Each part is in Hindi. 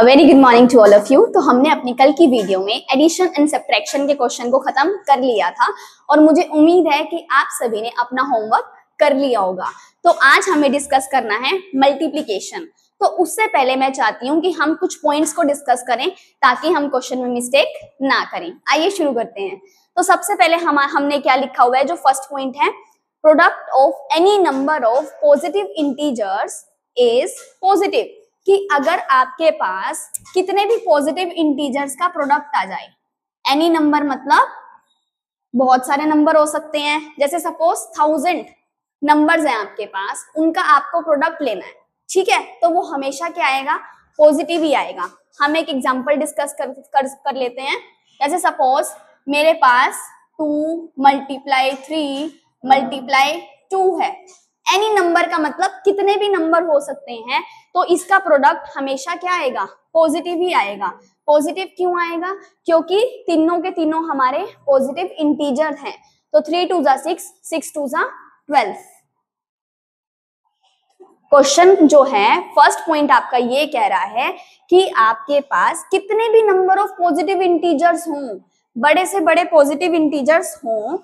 Very good morning to all of you. तो हमने अपनी कल की वीडियो में एडिशन एंड सब्ट्रैक्शन के क्वेश्चन को खत्म कर लिया था और मुझे उम्मीद है कि आप सभी ने अपना होमवर्क कर लिया होगा। तो आज हमें डिस्कस करना है मल्टीप्लिकेशन। तो उससे पहले मैं चाहती हूँ कि हम कुछ पॉइंट्स को डिस्कस करें ताकि हम क्वेश्चन में मिस्टेक ना करें। आइए शुरू करते हैं। तो सबसे पहले हमने क्या लिखा हुआ है, जो फर्स्ट पॉइंट है, product of any number of positive integers is positive. कि अगर आपके पास कितने भी पॉजिटिव इंटीजर्स का प्रोडक्ट आ जाए, एनी नंबर मतलब बहुत सारे नंबर हो सकते हैं, जैसे सपोज 1000 नंबर्स हैं आपके पास, उनका आपको प्रोडक्ट लेना है, ठीक है, तो वो हमेशा क्या आएगा, पॉजिटिव ही आएगा। हम एक एग्जांपल डिस्कस कर लेते हैं। जैसे सपोज मेरे पास 2 × 3 × 2 है। एनी नंबर का मतलब कितने भी नंबर हो सकते हैं, तो इसका प्रोडक्ट हमेशा क्या आएगा, पॉजिटिव ही आएगा। पॉजिटिव क्यों आएगा, क्योंकि तीनों के तीनों हमारे पॉजिटिव इंटीजर हैं। तो 3 2 = 6, 6 2 = 12। क्वेश्चन जो है फर्स्ट पॉइंट आपका ये कह रहा है कि आपके पास कितने भी नंबर ऑफ पॉजिटिव इंटीजर्स हों, बड़े से बड़े पॉजिटिव इंटीजर्स हों,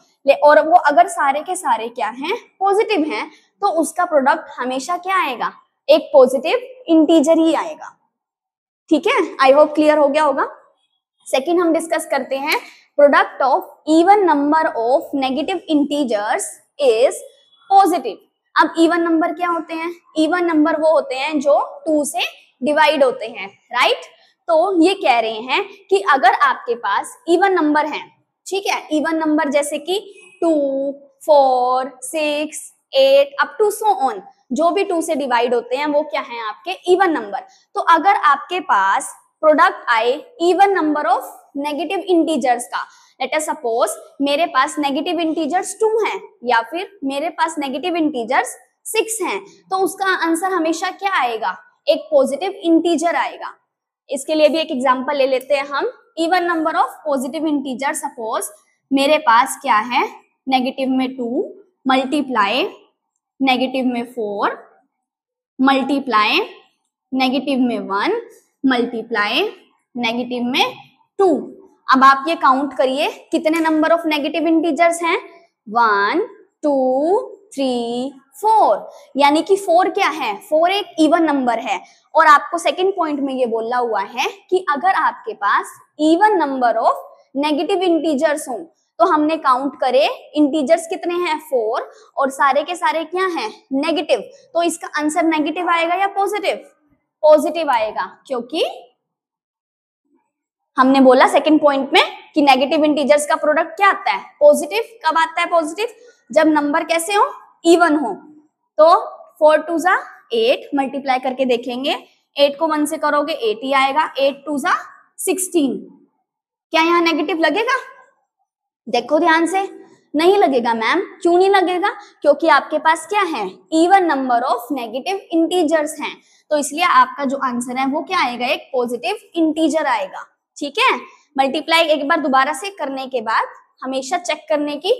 और वो अगर सारे के सारे क्या हैं, पॉजिटिव हैं, तो उसका प्रोडक्ट हमेशा क्या आएगा, एक पॉजिटिव इंटीजर ही आएगा। ठीक है, आई होप क्लियर हो गया होगा। सेकंड हम डिस्कस करते हैं, product of even number of negative integers is positive. अब इवन नंबर क्या होते हैं, इवन नंबर वो होते हैं जो 2 से डिवाइड होते हैं, राइट। तो ये कह रहे हैं कि अगर आपके पास इवन नंबर है, ठीक है, इवन नंबर जैसे कि 2 4 6 8 अप टू सो ऑन, जो भी 2 से डिवाइड होते हैं वो क्या है, आपके इवन नंबर। तो अगर आपके पास प्रोडक्ट आए even number of negative integers का, लेट अस सपोज मेरे पास नेगेटिव इंटीजर्स 2 हैं या फिर मेरे पास नेगेटिव इंटीजर्स 6 हैं, तो उसका आंसर हमेशा क्या आएगा, एक पॉजिटिव इंटीजर आएगा। इसके लिए भी एक एग्जांपल ले लेते हैं हम। Even number of positive integer, suppose मेरे पास क्या है, नेगेटिव में 2 मल्टीप्लाई नेगेटिव में 4 मल्टीप्लाई नेगेटिव में 1 मल्टीप्लाई नेगेटिव में 2। अब आप ये काउंट करिए कितने नंबर ऑफ नेगेटिव इंटीजर्स हैं, 1 2 3 4, यानी कि 4 क्या है, 4 एक इवन नंबर है। और आपको सेकंड पॉइंट में ये बोला हुआ है कि अगर आपके पास even number of negative integers हों, तो हमने काउंट करे इंटीजर्स कितने हैं, 4, और सारे के सारे क्या हैं, नेगेटिव, तो इसका आंसर नेगेटिव आएगा या पॉजिटिव, पॉजिटिव आएगा, क्योंकि हमने बोला सेकंड पॉइंट में कि नेगेटिव इंटीजर्स का प्रोडक्ट क्या आता है, पॉजिटिव। कब आता है पॉजिटिव, जब नंबर कैसे हो, इवन हो। तो 4 2 = 8 मल्टीप्लाई करके देखेंगे, 8 को 1 से करोगे 8 ही आएगा, 8 2 = 16। क्या यहाँ नेगेटिव लगेगा, देखो ध्यान से, नहीं लगेगा मैम। क्यों नहीं लगेगा, क्योंकि आपके पास क्या है, even number of negative integers हैं, तो इसलिए आपका जो आंसर है वो क्या आएगा, एक पॉजिटिव इंटीजर आएगा। ठीक है, मल्टीप्लाई एक बार दोबारा से करने के बाद हमेशा चेक करने की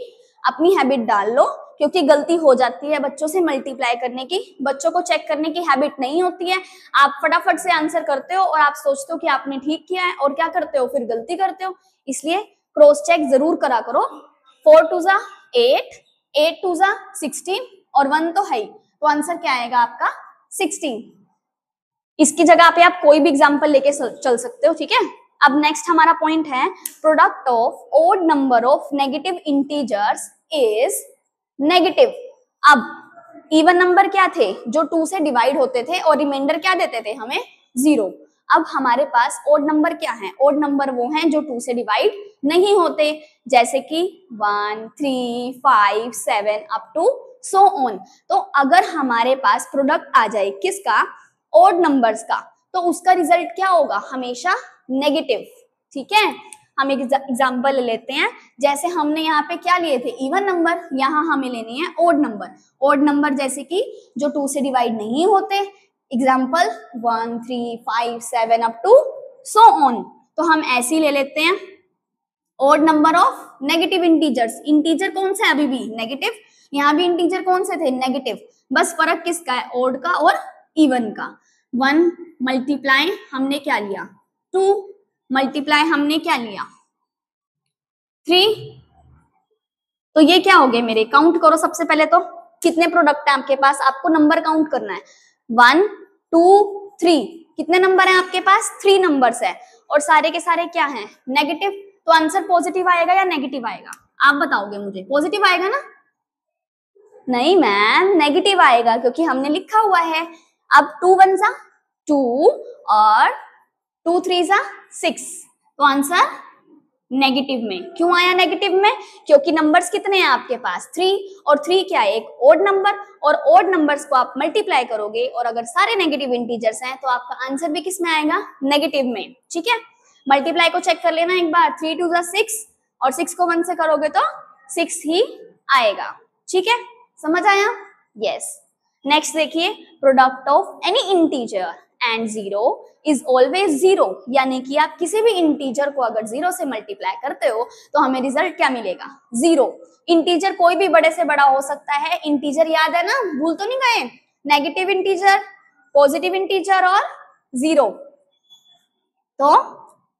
अपनी हैबिट डाल लो, क्योंकि गलती हो जाती है बच्चों से मल्टीप्लाई करने की, बच्चों को चेक करने की हैबिट नहीं होती है। आप फटाफट से आंसर करते हो और आप सोचते हो कि आपने ठीक किया है, और क्या करते हो, फिर गलती करते हो। इसलिए क्रॉस चेक जरूर करा करो। 4 2 = 8, 8 2 = 16 और 1 तो है ही, तो आंसर क्या आएगा आपका, 16। इसकी जगह पे आप कोई भी एग्जांपल लेके चल सकते हो, ठीक है। अब नेक्स्ट हमारा पॉइंट है, product of odd number of negative integers is negative. अब इवन नंबर क्या थे, जो 2 से डिवाइड होते थे और रिमाइंडर क्या देते थे हमें, 0। अब हमारे पास ऑड नंबर क्या है, ऑड नंबर वो हैं जो 2 से डिवाइड नहीं होते, जैसे कि 1 3 5 7 अप टू सो ऑन। तो अगर हमारे पास प्रोडक्ट आ जाए किसका, ऑड नंबर्स का, तो उसका रिजल्ट क्या होगा, हमेशा नेगेटिव। ठीक है, हम एक एग्जांपल ले लेते हैं। जैसे हमने यहाँ पे क्या लिए थे, इवन नंबर, यहाँ हमें लेने हैं ऑड नंबर। ऑड नंबर जैसे कि जो 2 से डिवाइड नहीं होते, example 1 3 5 7 up to so on. तो हम ऐसे ही ले लेते हैं, odd number of negative integers. Integer कौन सा है, अभी भी नेगेटिव, यहाँ भी इंटीजर कौन से थे, नेगेटिव, बस फर्क किसका है, ऑड का और इवन का। 1 मल्टीप्लाई हमने क्या लिया 2 मल्टीप्लाई हमने क्या लिया 3। तो ये क्या हो गए मेरे, काउंट करो सबसे पहले तो कितने प्रोडक्ट है आपके पास, आपको नंबर काउंट करना है 1 2 3। कितने नंबर हैं आपके पास, 3 नंबर्स है और सारे के सारे क्या हैं नेगेटिव। तो आंसर पॉजिटिव आएगा या नेगेटिव आएगा, आप बताओगे मुझे। पॉजिटिव आएगा ना, नहीं मैम नेगेटिव आएगा क्योंकि हमने लिखा हुआ है। अब 2 1 जा 2 और 2 3 जा 6, तो आंसर नेगेटिव में। क्यों आया नेगेटिव में, क्योंकि नंबर्स कितने हैं आपके पास 3 और 3 क्या है एक ओड नंबर, और ओड नंबर्स को आप मल्टीप्लाई करोगे और अगर सारे नेगेटिव इंटीजर्स हैं तो आपका आंसर भी किस में आएगा, नेगेटिव में। ठीक है, मल्टीप्लाई को चेक कर लेना एक बार, 3 2 जा 6 और 6 को 1 से करोगे तो 6 ही आएगा। ठीक है, समझ आया, यस। नेक्स्ट देखिए, product of any integer and 0 is always 0, यानी कि आप किसी भी इंटीजर को अगर 0 से मल्टीप्लाई करते हो तो हमें रिजल्ट क्या मिलेगा 0। इंटीजर कोई भी बड़े से बड़ा हो सकता है, इंटीजर याद है ना, भूल तो नहीं गए, नेगेटिव इंटीजर, पॉजिटिव इंटीजर और 0। तो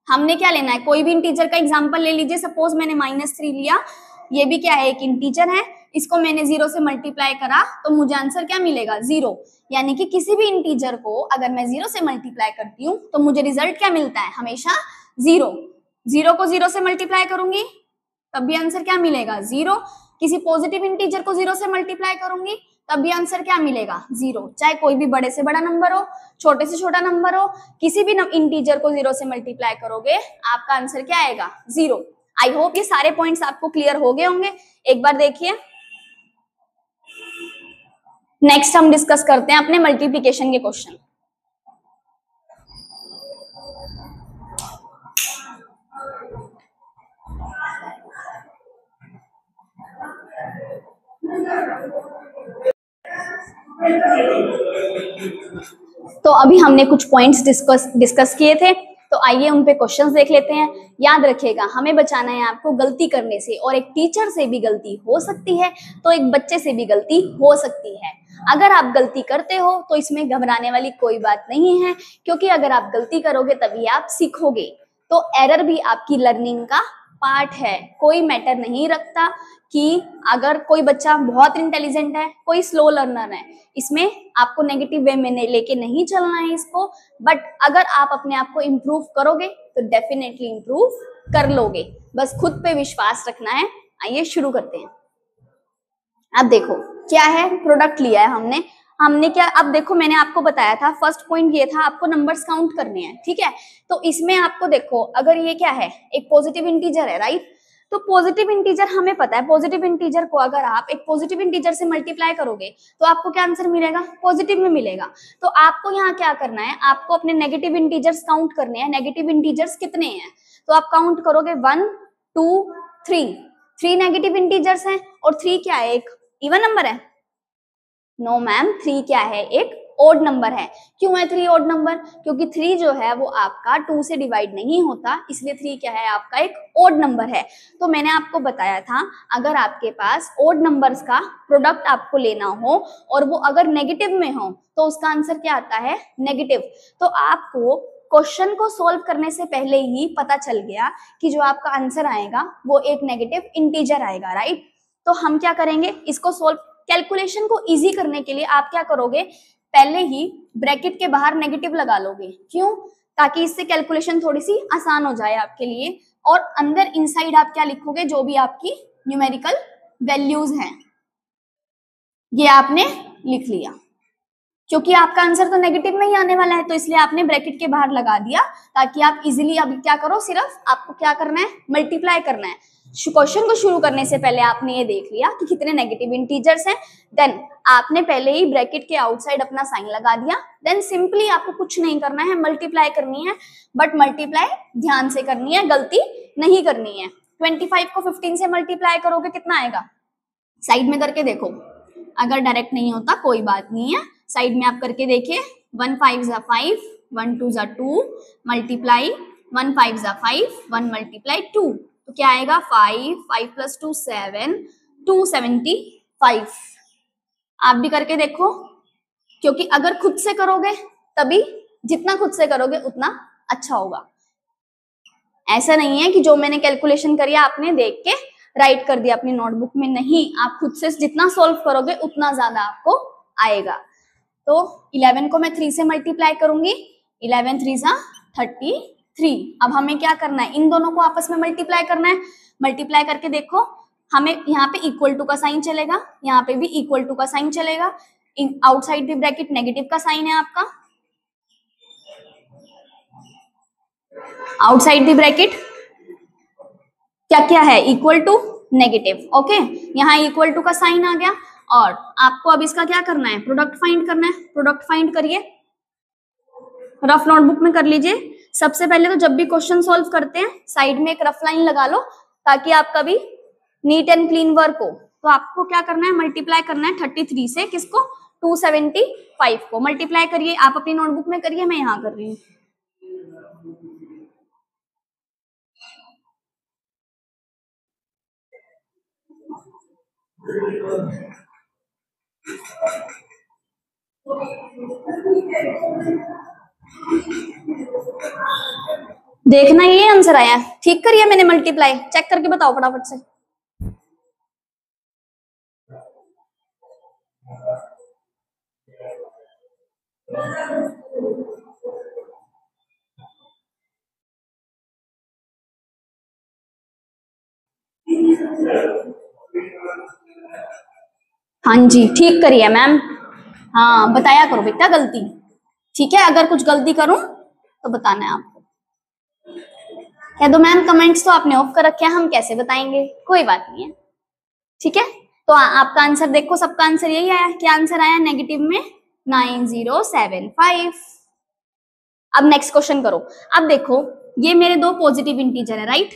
हमने क्या लेना है, कोई भी इंटीजर का एग्जांपल ले लीजिए, सपोज मैंने -3 लिया, ये भी क्या है एक इंटीजर है, इसको मैंने 0 से मल्टीप्लाई करा तो मुझे आंसर क्या मिलेगा 0। यानी कि किसी भी इंटीजर को अगर मैं 0 से मल्टीप्लाई करती हूँ तो मुझे रिजल्ट क्या मिलता है, हमेशा 0। 0 को 0 से मल्टीप्लाई करूंगी तब भी आंसर क्या मिलेगा 0। किसी पॉजिटिव इंटीजर को 0 से मल्टीप्लाई करूंगी तब भी आंसर क्या मिलेगा 0, चाहे कोई भी बड़े से बड़ा नंबर हो, छोटे से छोटा नंबर हो, किसी भी इंटीजर को 0 से मल्टीप्लाई करोगे आपका आंसर क्या आएगा 0। आई होप ये सारे पॉइंट्स आपको क्लियर हो गए होंगे। एक बार देखिए, नेक्स्ट हम डिस्कस करते हैं अपने मल्टीप्लिकेशन के क्वेश्चन। तो अभी हमने कुछ पॉइंट्स डिस्कस किए थे, तो आइए उन पे क्वेश्चंस देख लेते हैं। याद रखिएगा हमें बचाना है आपको गलती करने से, और एक टीचर से भी गलती हो सकती है तो एक बच्चे से भी गलती हो सकती है। अगर आप गलती करते हो तो इसमें घबराने वाली कोई बात नहीं है, क्योंकि अगर आप गलती करोगे तभी आप सीखोगे। तो एरर भी आपकी लर्निंग का पार्ट है, कोई मैटर नहीं रखता कि अगर कोई बच्चा बहुत इंटेलिजेंट है कोई स्लो लर्नर है, इसमें आपको नेगेटिव वे में लेके नहीं चलना है इसको। बट अगर आप अपने आप को इम्प्रूव करोगे तो डेफिनेटली इम्प्रूव कर लोगे, बस खुद पे विश्वास रखना है। आइए शुरू करते हैं। अब देखो क्या है, प्रोडक्ट लिया है हमने क्या, अब देखो मैंने आपको बताया था फर्स्ट पॉइंट ये था आपको नंबर्स काउंट करने हैं। ठीक है, तो इसमें आपको देखो अगर ये क्या है एक पॉजिटिव इंटीजर है, राइट। तो पॉजिटिव इंटीजर हमें पता है, पॉजिटिव इंटीजर को अगर आप एक पॉजिटिव इंटीजर से मल्टीप्लाई करोगे तो आपको क्या आंसर मिलेगा, पॉजिटिव में मिलेगा। तो आपको यहाँ क्या करना है, आपको अपने नेगेटिव इंटीजर्स काउंट करने हैं। नेगेटिव इंटीजर्स कितने हैं, तो आप काउंट करोगे 1 2 3, 3 नेगेटिव इंटीजर्स हैं और 3 क्या है एक इवन नंबर है। नो मैम, 3 क्या है एक ओड नंबर है। क्यों है 3 ओड नंबर, क्योंकि 3 जो है वो आपका 2 से डिवाइड नहीं होता, इसलिए 3 क्या है आपका एक ओड नंबर है। तो मैंने आपको बताया था अगर आपके पास ओड नंबर्स का प्रोडक्ट आपको लेना हो और वो अगर नेगेटिव में हो तो उसका आंसर क्या आता है नेगेटिव। तो आपको क्वेश्चन को सॉल्व करने से पहले ही पता चल गया कि जो आपका आंसर आएगा वो एक नेगेटिव इंटीजर आएगा, राइट। तो हम क्या करेंगे, इसको सॉल्व कैलकुलेशन को इजी करने के लिए आप क्या करोगे, पहले ही ब्रैकेट के बाहर नेगेटिव लगा लोगे। क्यों, ताकि इससे कैलकुलेशन थोड़ी सी आसान हो जाए आपके लिए। और अंदर इनसाइड आप क्या लिखोगे, जो भी आपकी न्यूमेरिकल वैल्यूज हैं ये आपने लिख लिया, क्योंकि आपका आंसर तो नेगेटिव में ही आने वाला है, तो इसलिए आपने ब्रैकेट के बाहर लगा दिया ताकि आप इजीली अभी क्या करो, सिर्फ आपको क्या करना है मल्टीप्लाई करना है। क्वेश्चन को शुरू करने से पहले आपने ये देख लिया कि कितने नेगेटिव इंटीजर्स हैं, देन आपने पहले ही ब्रैकेट के आउटसाइड अपना साइन लगा दिया। देन सिंपली आपको कुछ नहीं करना है, मल्टीप्लाई करनी है, बट मल्टीप्लाई ध्यान से करनी है, गलती नहीं करनी है। 25 को 15 से मल्टीप्लाई करोगे कितना आएगा, साइड में करके देखो, अगर डायरेक्ट नहीं होता कोई बात नहीं है, साइड में आप करके देखिए। 1 5 जा 5, 1 2 जा 2, मल्टीप्लाई 1 5 जा 5, 1 मल्टीप्लाई 2, तो क्या आएगा 5, 5 + 2 7, 275। आप भी करके देखो, क्योंकि अगर खुद से करोगे तभी जितना खुद से करोगे उतना अच्छा होगा। ऐसा नहीं है कि जो मैंने कैलकुलेशन करी आपने देख के राइट कर दिया अपनी नोटबुक में, नहीं, आप खुद से जितना सॉल्व करोगे उतना ज्यादा आपको आएगा। तो 11 को मैं 3 से मल्टीप्लाई करूंगी, 11 3 जा 33। अब हमें क्या करना है, इन दोनों को आपस में मल्टीप्लाई करना है। मल्टीप्लाई करके देखो, हमें यहाँ पे इक्वल टू का साइन चलेगा, यहाँ पे भी इक्वल टू का साइन चलेगा, in outside the bracket negative का साइन है आपका, आउटसाइड द ब्रैकेट क्या क्या है, इक्वल टू नेगेटिव। ओके, यहाँ इक्वल टू का साइन आ गया और आपको अब इसका क्या करना है, प्रोडक्ट फाइंड करना है। प्रोडक्ट फाइंड करिए, रफ नोटबुक में कर लीजिए। सबसे पहले तो जब भी क्वेश्चन सॉल्व करते हैं साइड में एक रफ लाइन लगा लो ताकि आपका भी नीट एंड क्लीन वर्क हो। तो आपको क्या करना है, मल्टीप्लाई करना है 33 से, किसको, 275 को मल्टीप्लाई करिए। आप अपनी नोटबुक में करिए, मैं यहाँ कर रही हूँ। देखना ये आंसर आया, ठीक करिए मैंने मल्टीप्लाई, चेक करके बताओ फटाफट से। हाँ जी, ठीक करिए मैम। हाँ, बताया करो बेटा गलती, ठीक है, अगर कुछ गलती करूं तो बताना है आपको। कह दो मैम कमेंट्स तो आपने ऑफ कर रखे हैं, हम कैसे बताएंगे, कोई बात नहीं है, ठीक है। तो आपका आंसर देखो, सबका आंसर यही आया, क्या आंसर आया, नेगेटिव में 9075। अब नेक्स्ट क्वेश्चन करो। अब देखो, ये मेरे दो पॉजिटिव इंटीजर है, राइट,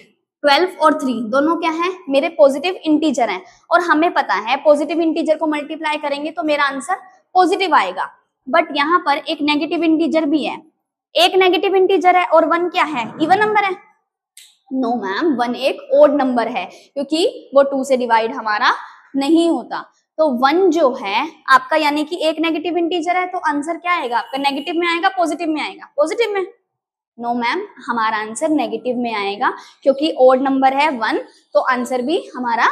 12 और 3 दोनों क्या है, मेरे पॉजिटिव इंटीजर हैं, और हमें पता है पॉजिटिव इंटीजर को मल्टीप्लाई करेंगे तो मेरा आंसर पॉजिटिव आएगा। बट यहाँ पर एक नेगेटिव इंटीजर भी है, एक नेगेटिव इंटीजर है और 1 क्या है, इवन नंबर है। नो मैम, 1 एक ओड नंबर है क्योंकि वो 2 से डिवाइड हमारा नहीं होता। तो 1 जो है आपका, यानी कि एक नेगेटिव इंटीजर है, तो आंसर क्या आएगा आपका, नेगेटिव में आएगा पॉजिटिव में आएगा, पॉजिटिव में। नो मैम, हमारा आंसर नेगेटिव में आएगा क्योंकि ओड नंबर है 1, तो आंसर भी हमारा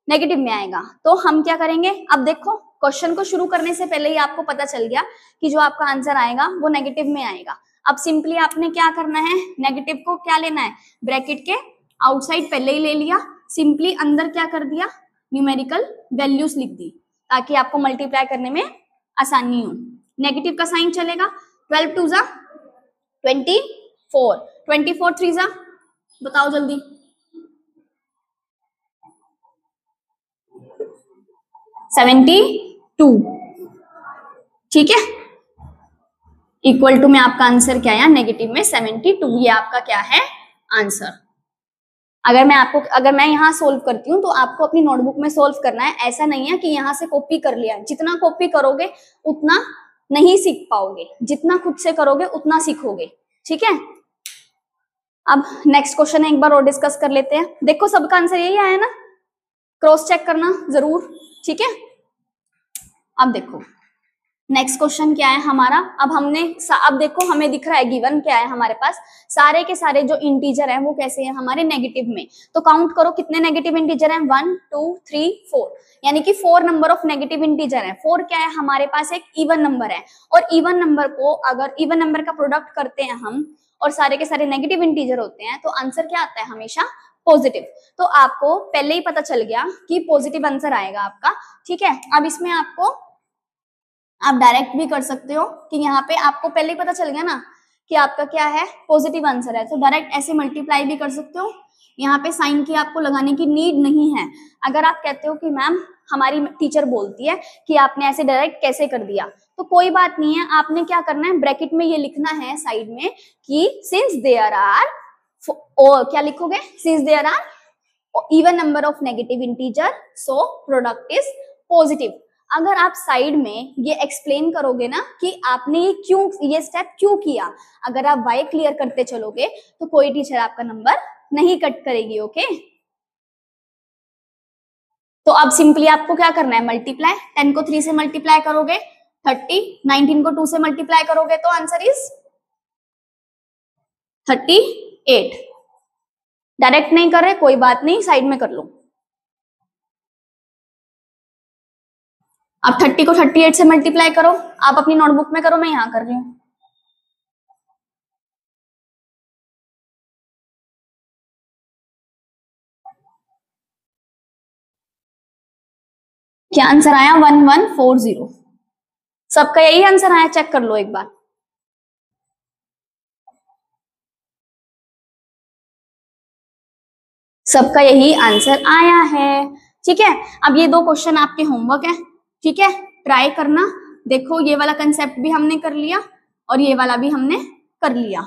नेगेटिव में आएगा। तो हम क्या करेंगे, अब देखो क्वेश्चन को शुरू करने से पहले ही आपको पता चल गया कि जो आपका आंसर आएगा वो नेगेटिव में आएगा। अब सिंपली आपने क्या करना है, नेगेटिव को क्या लेना है, ब्रैकेट के आउटसाइड पहले ही ले लिया, सिंपली अंदर क्या कर दिया, न्यूमेरिकल वैल्यूज लिख दी ताकि आपको मल्टीप्लाई करने में आसानी हो। नेगेटिव का साइन चलेगा, 12 2 जा 24, 24 3 जा, बताओ जल्दी, 72, ठीक है, इक्वल टू में आपका आंसर क्या है, नेगेटिव में 72, ये आपका क्या है आंसर। अगर मैं यहाँ सोल्व करती हूँ तो आपको अपनी नोटबुक में सोल्व करना है, ऐसा नहीं है कि यहाँ से कॉपी कर लिया, जितना कॉपी करोगे उतना नहीं सीख पाओगे, जितना खुद से करोगे उतना सीखोगे, ठीक है। अब नेक्स्ट क्वेश्चन है, एक बार और डिस्कस कर लेते हैं। देखो सबका आंसर यही आया ना, क्रॉस चेक करना जरूर, ठीक है। अब देखो नेक्स्ट क्वेश्चन क्या है हमारा, अब देखो हमें दिख रहा है गिवन क्या है हमारे पास, सारे के सारे जो इंटीजर हैं वो कैसे हैं हमारे नेगेटिव में। तो काउंट करो कितने नेगेटिव इंटीजर हैं, 1 2 3 4, यानी कि 4 नंबर ऑफ नेगेटिव इंटीजर है। 4 क्या है हमारे पास, एक इवन नंबर है, और इवन नंबर को अगर इवन नंबर का प्रोडक्ट करते हैं हम और सारे के सारे नेगेटिव इंटीजर होते हैं तो आंसर क्या आता है हमेशा पॉजिटिव। तो आपको पहले ही पता चल गया कि पॉजिटिव आंसर आएगा आपका, ठीक है। अब इसमें आपको आप डायरेक्ट भी कर सकते हो कि यहाँ पे आपको पहले ही पता चल गया ना कि आपका क्या है पॉजिटिव आंसर है, तो डायरेक्ट ऐसे मल्टीप्लाई भी कर सकते हो, यहाँ पे साइन की आपको लगाने की नीड नहीं है। अगर आप कहते हो कि मैम हमारी टीचर बोलती है कि आपने ऐसे डायरेक्ट कैसे कर दिया, तो कोई बात नहीं है, आपने क्या करना है, ब्रैकेट में ये लिखना है साइड में कि सिंस देयर आर, क्या लिखोगे, since there are even number of negative integer so product is positive. अगर आप साइड में ये एक्सप्लेन करोगे ना कि आपने ये स्टेप क्यों किया, अगर आप वाई क्लियर करते चलोगे तो कोई टीचर आपका नंबर नहीं कट करेगी, ओके। तो अब सिंपली आपको क्या करना है, मल्टीप्लाई, 10 को 3 से मल्टीप्लाई करोगे 30, 19 को 2 से मल्टीप्लाई करोगे तो आंसर इज 38। डायरेक्ट नहीं कर रहे, कोई बात नहीं, साइड में कर लो। अब 30 को 38 से मल्टीप्लाई करो, आप अपनी नोटबुक में करो, मैं यहां कर रही हूं। क्या आंसर आया? 1140। सबका यही आंसर आया, चेक कर लो एक बार। सबका यही आंसर आया है, ठीक है। अब ये 2 क्वेश्चन आपके होमवर्क है, ठीक है, ट्राई करना। देखो ये वाला कंसेप्ट भी हमने कर लिया और ये वाला भी हमने कर लिया।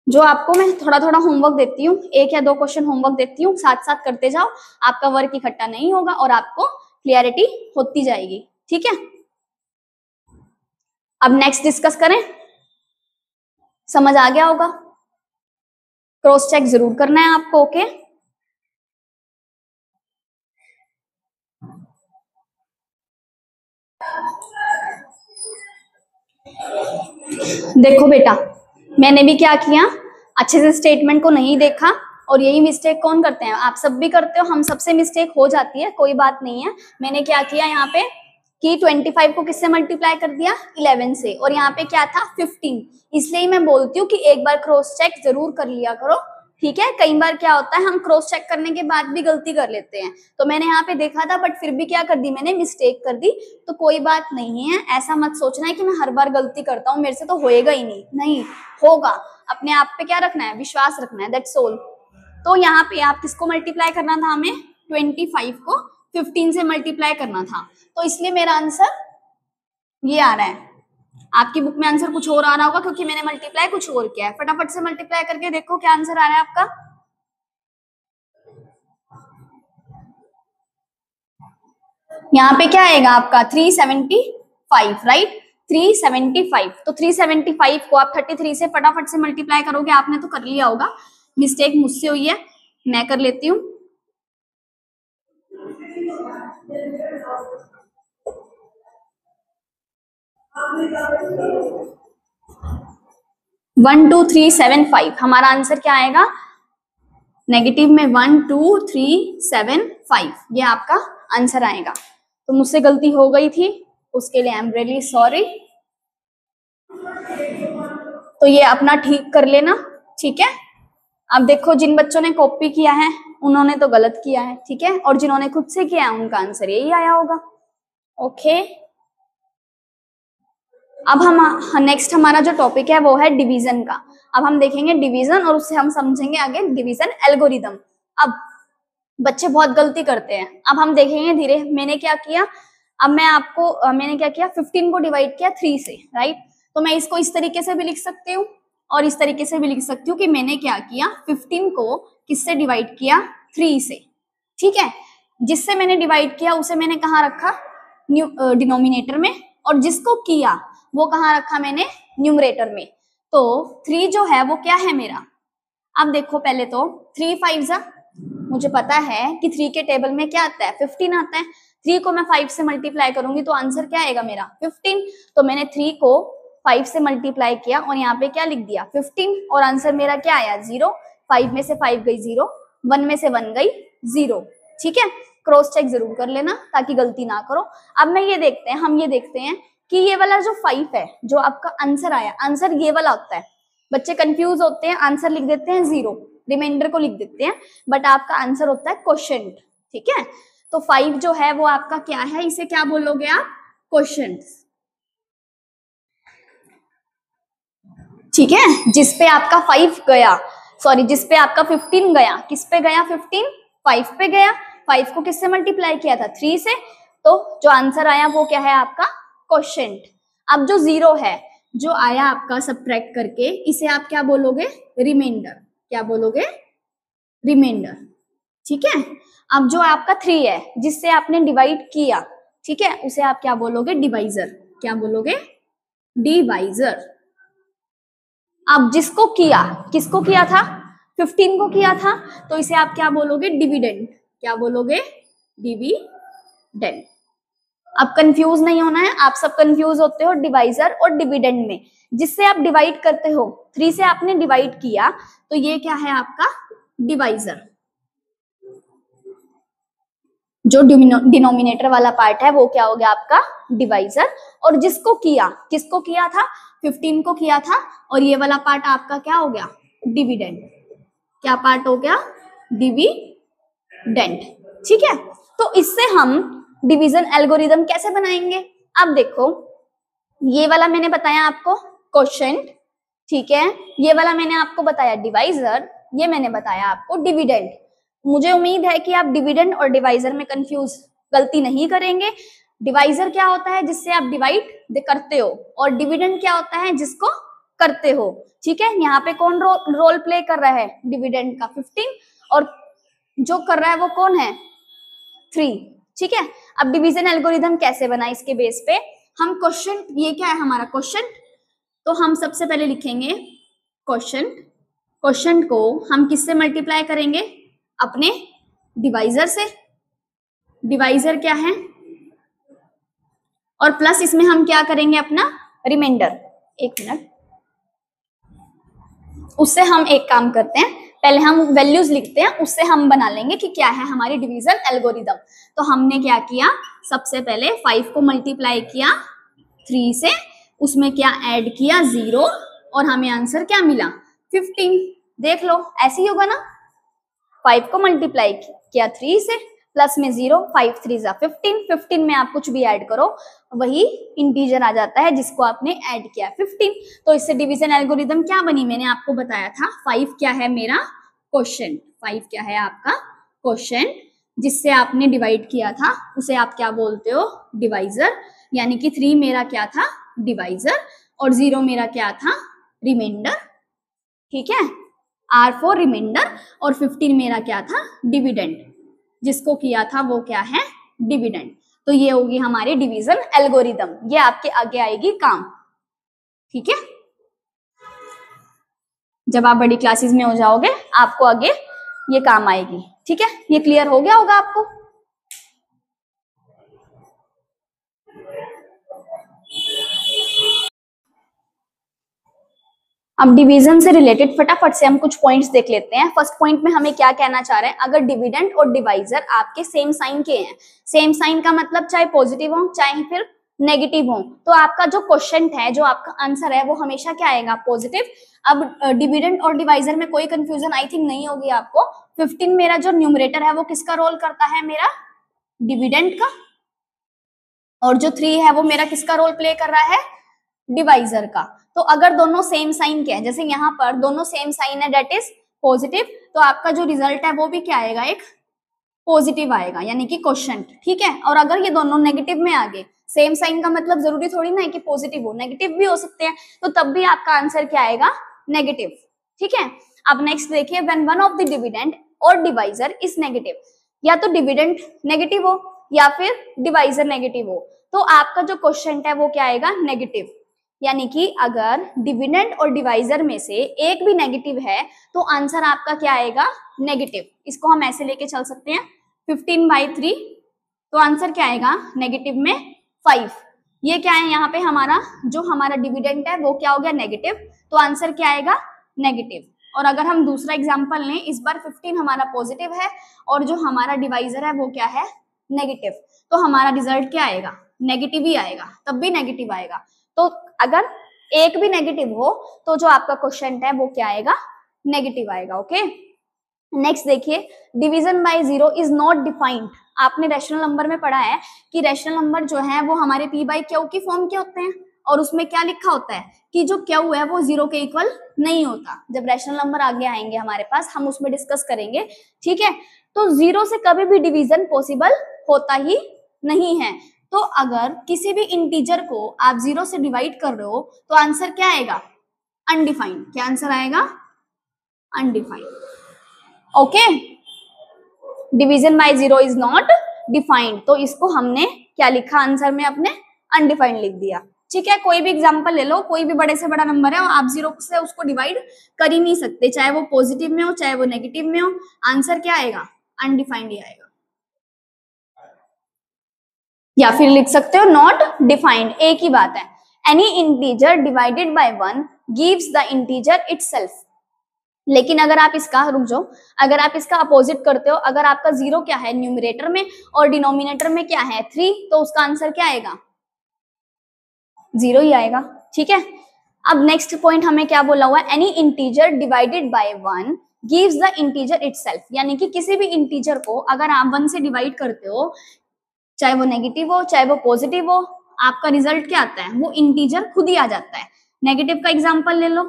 जो आपको मैं थोड़ा थोड़ा होमवर्क देती हूँ, 1 या 2 क्वेश्चन होमवर्क देती हूँ, साथ साथ करते जाओ, आपका वर्क इकट्ठा नहीं होगा और आपको क्लियरिटी होती जाएगी, ठीक है। अब नेक्स्ट डिस्कस करें। समझ आ गया होगा, क्रॉस चेक जरूर करना है आपको, ओके। देखो बेटा, मैंने भी क्या किया, अच्छे से स्टेटमेंट को नहीं देखा, और यही मिस्टेक कौन करते हैं? आप सब भी करते हो, हम सबसे मिस्टेक हो जाती है, कोई बात नहीं है। मैंने क्या किया यहाँ पे कि 25 को किससे मल्टीप्लाई कर दिया? 11 से, और यहाँ पे क्या था? 15। इसलिए मैं बोलती हूँ कि एक बार क्रॉस चेक जरूर कर लिया करो, ठीक है। कई बार क्या होता है, हम क्रॉस चेक करने के बाद भी गलती कर लेते हैं। तो मैंने यहाँ पे देखा था, बट फिर भी क्या कर दी मैंने? मिस्टेक कर दी। तो कोई बात नहीं है, ऐसा मत सोचना है कि मैं हर बार गलती करता हूँ, मेरे से तो होएगा ही नहीं, नहीं होगा। अपने आप पे क्या रखना है? विश्वास रखना है, दैट्स ऑल। तो यहाँ पे आप किसको मल्टीप्लाई करना था? हमें 25 को 15 से मल्टीप्लाई करना था, तो इसलिए मेरा आंसर ये आ रहा है। आपकी बुक में आंसर कुछ और आ रहा होगा, क्योंकि मैंने मल्टीप्लाई कुछ और किया है। फटाफट से मल्टीप्लाई करके देखो क्या आंसर आ रहा है आपका। यहाँ पे क्या आएगा आपका? 375, राइट, 375। तो 375 को आप 33 से फटाफट से मल्टीप्लाई करोगे। आपने तो कर लिया होगा, मिस्टेक मुझसे हुई है, मैं कर लेती हूँ। 12375 हमारा आंसर क्या आएगा? नेगेटिव में 12375, ये आपका आंसर आएगा। तो मुझसे गलती हो गई थी, उसके लिए आई एम रियली सॉरी। तो ये अपना ठीक कर लेना, ठीक है। अब देखो, जिन बच्चों ने कॉपी किया है उन्होंने तो गलत किया है, ठीक है, और जिन्होंने खुद से किया है उनका आंसर यही आया होगा, ओके। अब हम नेक्स्ट हमारा जो टॉपिक है वो है डिवीजन का। अब हम देखेंगे डिवीजन, और उससे हम समझेंगे आगे डिवीजन एल्गोरिदम। अब बच्चे बहुत गलती करते हैं, अब हम देखेंगे धीरे। मैंने क्या किया, अब मैं आपको मैंने क्या किया, 15 को डिवाइड किया 3 से, राइट। तो मैं इसको इस तरीके से भी लिख सकती हूँ और इस तरीके से भी लिख सकती हूँ कि मैंने क्या किया, 15 को किससे डिवाइड किया? 3 से, ठीक है। जिससे मैंने डिवाइड किया उसे मैंने कहाँ रखा? डिनोमिनेटर में, और जिसको किया वो कहाँ रखा मैंने? न्यूमरेटर में। तो 3 जो है वो क्या है मेरा? अब देखो, पहले तो 3 5 जा, मुझे पता है कि 3 के टेबल में क्या आता है? 15 आता है। 3 को मैं 5 से मल्टीप्लाई करूंगी तो आंसर क्या आएगा मेरा? 15। तो मैंने 3 को 5 से मल्टीप्लाई किया और यहाँ पे क्या लिख दिया? 15, और आंसर मेरा क्या आया? 0। 5 में से 5 गई 0, 1 में से 1 गई 0, ठीक है। क्रॉस चेक जरूर कर लेना ताकि गलती ना करो। अब मैं ये देखते हैं, हम ये देखते हैं कि ये वाला जो 5 है, जो आपका आंसर आया, आंसर ये वाला होता है। बच्चे कंफ्यूज होते हैं, आंसर लिख देते हैं 0, रिमाइंडर को लिख देते हैं, बट आपका आंसर होता है क्वोशंट, ठीक है। तो 5 जो है वो आपका क्या है? इसे क्या बोलोगे आप? क्वोशंट, ठीक है। जिसपे आपका 5 गया, सॉरी, जिसपे आपका 15 गया, किस पे गया? 15 5 पे गया। 5 को किससे मल्टीप्लाई किया था? 3 से। तो जो आंसर आया वो क्या है आपका? क्वोशंट। अब जो 0 है, जो आया आपका सब्ट्रैक्ट करके, इसे आप क्या बोलोगे? रिमाइंडर। क्या बोलोगे? रिमाइंडर, ठीक है। अब जो आपका 3 है, जिससे आपने डिवाइड किया, ठीक है, उसे आप क्या बोलोगे? डिवाइजर। क्या बोलोगे? डिवाइजर। अब जिसको किया, किसको किया था? 15 को किया था, तो इसे आप क्या बोलोगे? डिविडेंड। क्या बोलोगे? डिविडेंड। अब कंफ्यूज नहीं होना है, आप सब कंफ्यूज होते हो डिवाइजर और डिविडेंड में। जिससे आप डिवाइड करते हो, 3 से आपने डिवाइड किया तो ये क्या है आपका डिवाइजर। जो डिनोमिनेटर वाला पार्ट है वो क्या हो गया आपका डिवाइजर। और जिसको किया, किसको किया था 15 को किया था, और ये वाला पार्ट आपका क्या हो गया डिविडेंड। क्या पार्ट हो गया डिविडेंड। ठीक है, तो इससे हम डिवीजन एल्गोरिदम कैसे बनाएंगे। अब देखो ये वाला मैंने बताया आपको क्वोशिएंट, ठीक है, ये वाला मैंने आपको बताया डिवाइजर, ये मैंने बताया आपको डिविडेंड। मुझे उम्मीद है कि आप डिविडेंड और डिवाइजर में कंफ्यूज गलती नहीं करेंगे। डिवाइजर क्या होता है जिससे आप डिवाइड करते हो, और डिविडेंड क्या होता है जिसको करते हो। ठीक है, यहाँ पे कौन रोल प्ले कर रहा है डिविडेंड का 15, और जो कर रहा है वो कौन है 3। ठीक है, अब डिवीजन एल्गोरिदम कैसे बना, इसके बेस पे हम क्वेश्चन, ये क्या है हमारा क्वेश्चन, तो हम सबसे पहले लिखेंगे क्वेश्चन। क्वेश्चन को हम किससे मल्टीप्लाई करेंगे अपने डिवाइजर से। डिवाइजर क्या है, और प्लस इसमें हम क्या करेंगे अपना रिमाइंडर। एक मिनट, उससे हम एक काम करते हैं, पहले हम वैल्यूज लिखते हैं, उससे हम बना लेंगे कि क्या है हमारी डिवीजन एल्गोरिदम। तो हमने क्या किया, सबसे पहले 5 को मल्टीप्लाई किया 3 से, उसमें क्या ऐड किया 0, और हमें आंसर क्या मिला 15। देख लो ऐसे ही होगा ना, 5 को मल्टीप्लाई किया 3 से, प्लस में 0, 5 3 जा 15, 15 में आप कुछ भी ऐड करो वही इंटीजर आ जाता है जिसको आपने ऐड किया 15। तो इससे डिवीजन एल्गोरिदम क्या बनी, मैंने आपको बताया था 5 क्या है मेरा क्वोशिएंट, 5 क्या है आपका क्वोशिएंट, जिससे आपने डिवाइड किया था उसे आप क्या बोलते हो डिवाइजर। यानी कि 3 मेरा क्या था डिवाइजर, और 0 मेरा क्या था रिमाइंडर। ठीक है, R फॉर रिमाइंडर, और 15 मेरा क्या था डिविडेंड, जिसको किया था वो क्या है डिविडेंड। तो ये होगी हमारी डिवीजन एल्गोरिदम, ये आपके आगे आएगी काम। ठीक है, जब आप बड़ी क्लासेस में हो जाओगे आपको आगे ये काम आएगी। ठीक है, ये क्लियर हो गया होगा आपको। अब डिवीजन से रिलेटेड फटाफट से हम कुछ पॉइंट्स देख लेते हैं। फर्स्ट पॉइंट में हमें क्या कहना चाह रहे हैं, अगर डिविडेंड और डिवाइजर आपके सेम साइन के हैं, सेम साइन का मतलब चाहे पॉजिटिव हो चाहे फिर नेगेटिव हो, तो आपका जो क्वेश्चन है, जो आपका आंसर है वो हमेशा क्या आएगा पॉजिटिव। अब डिविडेंड और डिवाइजर में कोई कंफ्यूजन आई थिंक नहीं होगी आपको। 15 मेरा जो न्यूमरेटर है वो किसका रोल करता है मेरा डिविडेंड का, और जो 3 है वो मेरा किसका रोल प्ले कर रहा है डिवाइजर का। तो अगर दोनों सेम साइन के हैं, जैसे यहाँ पर दोनों सेम साइन है डेट इज पॉजिटिव, तो आपका जो रिजल्ट है वो भी क्या आएगा एक पॉजिटिव आएगा, यानी कि क्वोशिएंट। ठीक है, और अगर ये दोनों नेगेटिव में आ गए, सेम साइन का मतलब जरूरी थोड़ी ना है कि पॉजिटिव हो, नेगेटिव भी हो सकते हैं, तो तब भी आपका आंसर क्या आएगा नेगेटिव। ठीक है, अब नेक्स्ट देखिए, when one of the dividend और डिवाइजर इज नेगेटिव, या तो डिविडेंड नेगेटिव हो या फिर डिवाइजर नेगेटिव हो, तो आपका जो क्वोशिएंट है वो क्या आएगा नेगेटिव। यानी कि अगर डिविडेंड और डिवाइजर में से एक भी नेगेटिव है तो आंसर आपका क्या आएगा नेगेटिव। इसको हम ऐसे लेके चल सकते हैं 15/3, तो आंसर क्या आएगा नेगेटिव में 5। ये क्या है यहाँ पे हमारा जो हमारा डिविडेंड है वो क्या हो गया नेगेटिव, तो आंसर क्या आएगा नेगेटिव। और अगर हम दूसरा एग्जांपल लें, इस बार 15 हमारा पॉजिटिव है और जो हमारा डिवाइजर है वो क्या है नेगेटिव, तो हमारा रिजल्ट क्या आएगा नेगेटिव ही आएगा, तब भी नेगेटिव आएगा। तो अगर एक भी नेगेटिव हो तो जो आपका क्वोशिएंट है वो क्या आएगा नेगेटिव आएगा। ओके, नेक्स्ट देखिए, division bye 0 is not defined. आपने रैशनल नंबर में पढ़ा है कि रैशनल नंबर जो है वो हमारे p/q की फॉर्म के होते हैं, और उसमें क्या लिखा होता है कि जो q है वो 0 के इक्वल नहीं होता। जब रैशनल नंबर आगे आएंगे हमारे पास हम उसमें डिस्कस करेंगे। ठीक है, तो 0 से कभी भी डिवीजन पॉसिबल होता ही नहीं है। तो अगर किसी भी इंटीजर को आप 0 से डिवाइड कर रहे हो तो आंसर क्या आएगा अनडिफाइंड। क्या आंसर आएगा undefined. Okay, division bye 0 is not defined, तो इसको हमने क्या लिखा आंसर में अपने अनडिफाइंड लिख दिया। ठीक है, कोई भी एग्जांपल ले लो, कोई भी बड़े से बड़ा नंबर है और आप 0 से उसको डिवाइड कर ही नहीं सकते, चाहे वो पॉजिटिव में हो चाहे वो नेगेटिव में हो, आंसर क्या आएगा अनडिफाइंड ही आएगा। या फिर लिख सकते हो नॉट डिफाइंड, एक ही बात है। Any integer divided by 1 gives the integer itself. लेकिन अगर आप इसका, रुक जाओ, अगर आप इसका अपोजिट करते हो, अगर आपका 0 क्या है न्यूमरेटर में और डिनोमिनेटर में क्या है 3, तो उसका आंसर क्या आएगा? 0 ही आएगा। ठीक है, अब नेक्स्ट पॉइंट हमें क्या बोला हुआ है? Any integer divided by 1 gives the integer itself. यानी कि किसी भी इंटीजर को अगर आप 1 से डिवाइड करते हो, चाहे वो नेगेटिव हो चाहे वो पॉजिटिव हो, आपका रिजल्ट क्या आता है? वो इंटीजर खुद ही आ जाता है। नेगेटिव का एग्जांपल ले लो,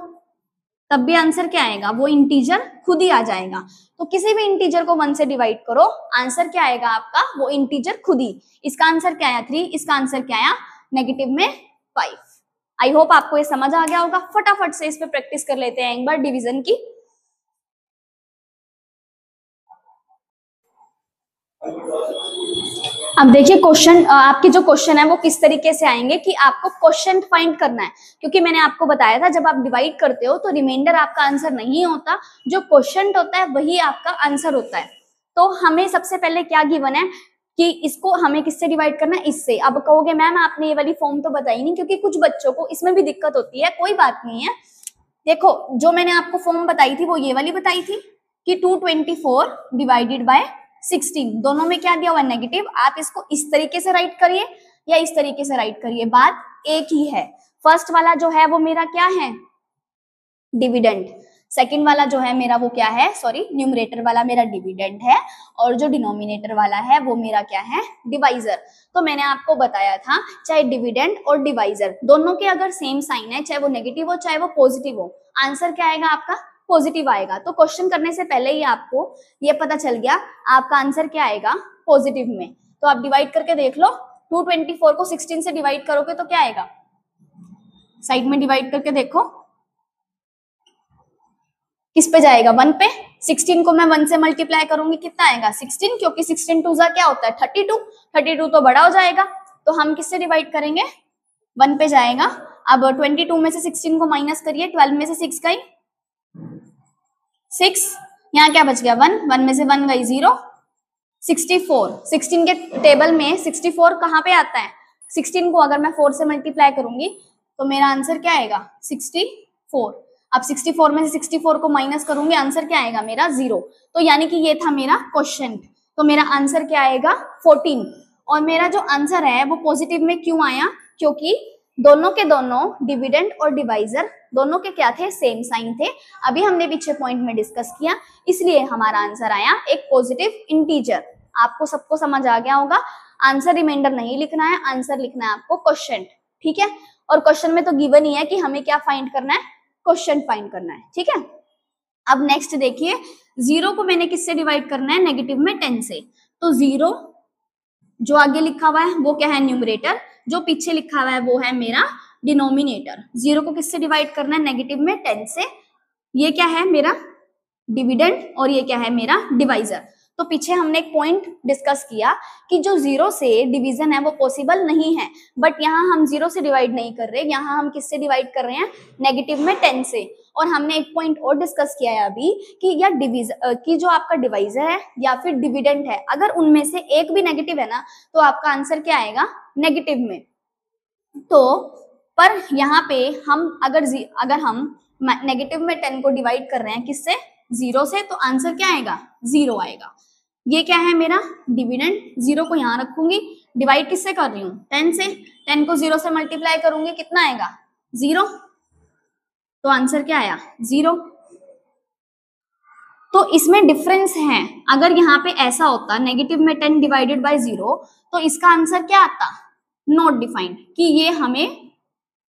तब भी आंसर क्या आएगा? वो इंटीजर खुद ही आ जाएगा। तो किसी भी इंटीजर को 1 से डिवाइड करो, आंसर क्या आएगा आपका? वो इंटीजर खुद ही। इसका आंसर क्या आया? 3। इसका आंसर क्या आया? नेगेटिव में 5। आई होप आपको ये समझ आ गया होगा। फटाफट से इस पे प्रैक्टिस कर लेते हैं एक बार डिवीजन की। अब देखिए क्वेश्चन, आपके जो क्वेश्चन है वो किस तरीके से आएंगे कि आपको क्वेश्चन फाइंड करना है, क्योंकि मैंने आपको बताया था जब आप डिवाइड करते हो तो रिमाइंडर आपका आंसर नहीं होता, जो क्वेश्चन होता है वही आपका आंसर होता है। तो हमें सबसे पहले क्या गिवन है कि इसको हमें किससे डिवाइड करना है? इससे। अब कहोगे मैम आपने ये वाली फॉर्म तो बताई नहीं, क्योंकि कुछ बच्चों को इसमें भी दिक्कत होती है। कोई बात नहीं है, देखो जो मैंने आपको फॉर्म बताई थी वो ये वाली बताई थी कि 224 डिवाइडेड बाय 16, दोनों में क्या दिया हुआ है? नेगेटिव। आप इसको इस तरीके से राइट करिए या इस तरीके से राइट करिए, बात एक ही है। फर्स्ट वाला जो है वो मेरा क्या है? डिविडेंड। सेकंड वाला जो है मेरा वो क्या है? सॉरी, न्यूमरेटर वाला मेरा डिविडेंड है और जो डिनोमिनेटर वाला है वो मेरा क्या है? डिवाइजर। तो मैंने आपको बताया था चाहे डिविडेंड और डिवाइजर दोनों के अगर सेम साइन है, चाहे वो नेगेटिव हो चाहे वो पॉजिटिव हो, आंसर क्या आएगा आपका? पॉजिटिव आएगा। तो क्वेश्चन करने से पहले ही आपको ये पता चल गया आपका आंसर क्या आएगा? पॉजिटिव में। तो आप डिवाइड करके देख लो, 224 को 16 से डिवाइड करोगे तो क्या आएगा? साइड में डिवाइड करके देखो किस पे जाएगा? 1 पे। 16 को मैं 1 से मल्टीप्लाई करूंगी, कितना आएगा? 16, क्योंकि 16 टू जा क्या होता है? 32। 32 तो बड़ा हो जाएगा, तो हम किससे डिवाइड करेंगे? 1 पे जाएगा। अब 22 में से 16 को माइनस करिए, 12 में से 6 गई 6, यहाँ क्या बच गया? 1, 1 में से 1 गई 0, 64। 16 के टेबल में 64 कहाँ पे आता है? 16 को अगर मैं 4 से मल्टीप्लाई करूंगी तो मेरा आंसर क्या आएगा? 64। अब 64 में से 64 को माइनस करूंगी, आंसर क्या आएगा मेरा? 0। तो यानी कि ये था मेरा क्वेश्चन। तो मेरा आंसर क्या आएगा? 14। और मेरा जो आंसर है वो पॉजिटिव में क्यों आया? क्योंकि दोनों के दोनों डिविडेंड और डिवाइजर दोनों के क्या थे? सेम साइन थे। अभी हमने पीछे पॉइंट में डिस्कस किया, इसलिए हमारा आंसर आया एक पॉजिटिव इंटीजर। आपको सबको समझ आ गया होगा। आंसर रिमाइंडर नहीं लिखना है, आंसर लिखना है आपको क्वेश्चन। ठीक है, और क्वेश्चन में तो गिवन ही है कि हमें क्या फाइंड करना है? क्वेश्चन फाइंड करना है। ठीक है, अब नेक्स्ट देखिए, 0 को मैंने किससे डिवाइड करना है? नेगेटिव में 10 से। तो 0 जो आगे लिखा हुआ है वो क्या है? न्यूमरेटर। जो पीछे लिखा हुआ है वो है मेरा डिनोमिनेटर। 0 को किससे डिवाइड करना है? नेगेटिव में 10 से। ये क्या है? मेरा डिविडेंड और ये क्या है? मेरा डिवाइजर। तो पीछे हमने एक पॉइंट डिस्कस किया कि जो 0 से डिवीजन है वो पॉसिबल नहीं है, बट यहाँ हम 0 से डिवाइड नहीं कर रहे, यहाँ हम किससे डिवाइड कर रहे हैं? नेगेटिव में 10 से। और हमने एक पॉइंट और डिस्कस किया है अभी कि या डिवीजन की जो आपका डिवाइजर है या फिर डिविडेंड है, अगर उनमें से एक भी नेगेटिव है ना तो आपका आंसर क्या आएगा? नेगेटिव में। तो पर यहाँ पे हम अगर हम नेगेटिव में 10 को डिवाइड कर रहे हैं किससे? 0 से, तो आंसर क्या आएगा? 0 आएगा। ये क्या है? मेरा डिविडेंड। 0 को यहाँ रखूंगी, डिवाइड किससे कर रही हूँ? 10 से। 10 को 0 से मल्टीप्लाई करूंगी, कितना आएगा? 0। तो आंसर क्या आया? 0। तो इसमें डिफरेंस है। अगर यहाँ पे ऐसा होता नेगेटिव में 10 डिवाइडेड बाय 0, तो इसका आंसर क्या आता? नॉट डिफाइंड, कि ये हमें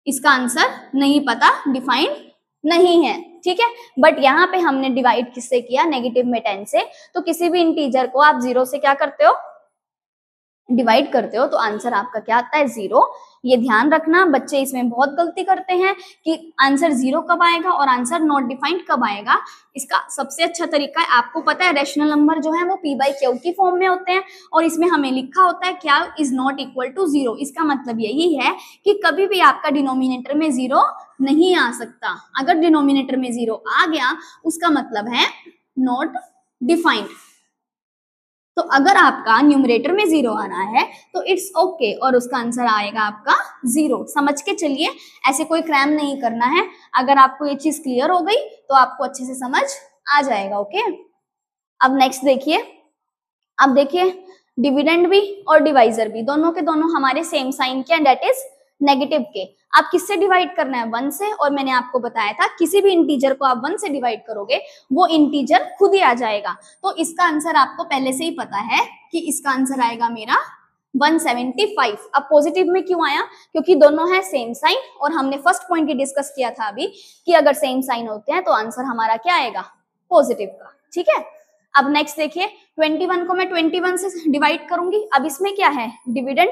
इसका आंसर नहीं पता, डिफाइंड नहीं है। ठीक है, बट यहाँ पे हमने डिवाइड किससे किया? नेगेटिव में 10 से। तो किसी भी इंटीजर को आप 0 से क्या करते हो? डिवाइड करते हो, तो आंसर आपका क्या आता है? 0। ये ध्यान रखना, बच्चे इसमें बहुत गलती करते हैं कि आंसर 0 कब आएगा और आंसर नॉट डिफाइंड कब आएगा। इसका सबसे अच्छा तरीका है, आपको पता है रैशनल नंबर जो है वो p/q की फॉर्म में होते हैं और इसमें हमें लिखा होता है क्या? Is not equal to 0। इसका मतलब यही है कि कभी भी आपका डिनोमिनेटर में 0 नहीं आ सकता। अगर डिनोमिनेटर में 0 आ गया उसका मतलब है नॉट डिफाइंड। तो अगर आपका न्यूमरेटर में 0 आना है तो इट्स ओके और उसका आंसर आएगा आपका 0। समझ के चलिए, ऐसे कोई क्रैम नहीं करना है। अगर आपको ये चीज क्लियर हो गई तो आपको अच्छे से समझ आ जाएगा। ओके, अब नेक्स्ट देखिए। अब देखिए डिविडेंड भी और डिवाइजर भी दोनों के दोनों हमारे सेम साइन के, दैट इज नेगेटिव के। आप किससे डिवाइड करना है? 1 से। और मैंने आपको बताया था किसी भी इंटीजर को आप 1 से डिवाइड करोगे वो इंटीजर खुद ही आ जाएगा। तो इसका आंसर आपको पहले से ही पता है कि इसका आंसर आएगा मेरा 175। अब पॉजिटिव में क्यों आया? क्योंकि दोनों है सेम साइन और हमने फर्स्ट पॉइंट ही डिस्कस किया था अभी कि अगर सेम साइन होते हैं तो आंसर हमारा क्या आएगा? पॉजिटिव का। ठीक है, अब नेक्स्ट देखिए 21 को मैं 21 से डिवाइड करूंगी। अब इसमें क्या है? डिविडेंड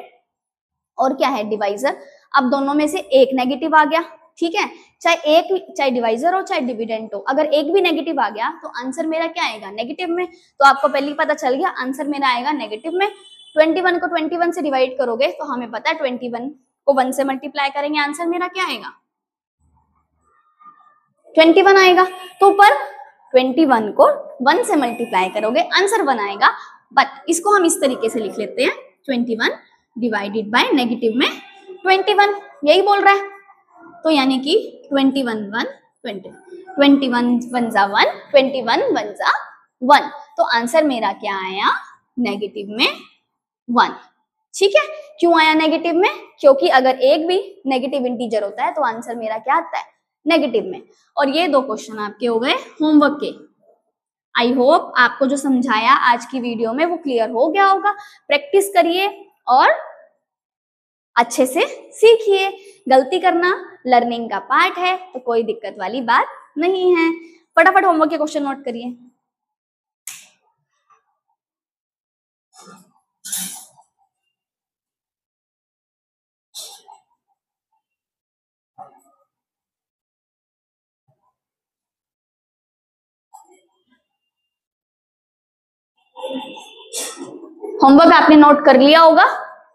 और क्या है? डिवाइजर। अब दोनों में से एक नेगेटिव आ गया, ठीक है, चाहे डिवाइजर हो चाहे डिविडेंड हो, अगर एक भी नेगेटिव आ गया तो आंसर मेरा क्या आएगा? नेगेटिव में। तो आपको पहले ही पता चल गया आंसर मेरा आएगा नेगेटिव में। 21 को 21 से डिवाइड करोगे तो हमें पता है 21 को 1 से मल्टीप्लाई करेंगे, आंसर मेरा क्या आएगा? 21 आएगा। तो ऊपर 21 को 1 से मल्टीप्लाई करोगे आंसर 1 आएगा। बट इसको हम इस तरीके से लिख लेते हैं 21 डिवाइडेड बाय नेगेटिव में 21, यही बोल रहा है। तो यानी कि 21 1 20, 21 1 जा 1, 21 1 जा 1। तो आंसर मेरा क्या आया? नेगेटिव में 1। ठीक है, क्यों आया नेगेटिव में? क्योंकि अगर एक भी नेगेटिव इंटीजर होता है तो आंसर मेरा क्या आता है? नेगेटिव में। और ये 2 क्वेश्चन आपके हो गए होमवर्क के। आई होप आपको जो समझाया आज की वीडियो में वो क्लियर हो गया होगा। प्रैक्टिस करिए और अच्छे से सीखिए। गलती करना लर्निंग का पार्ट है तो कोई दिक्कत वाली बात नहीं है। फटाफट होमवर्क के क्वेश्चन नोट करिए। होमवर्क आपने नोट कर लिया होगा।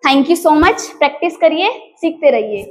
Thank you so much. Practice करिए, सीखते रहिए।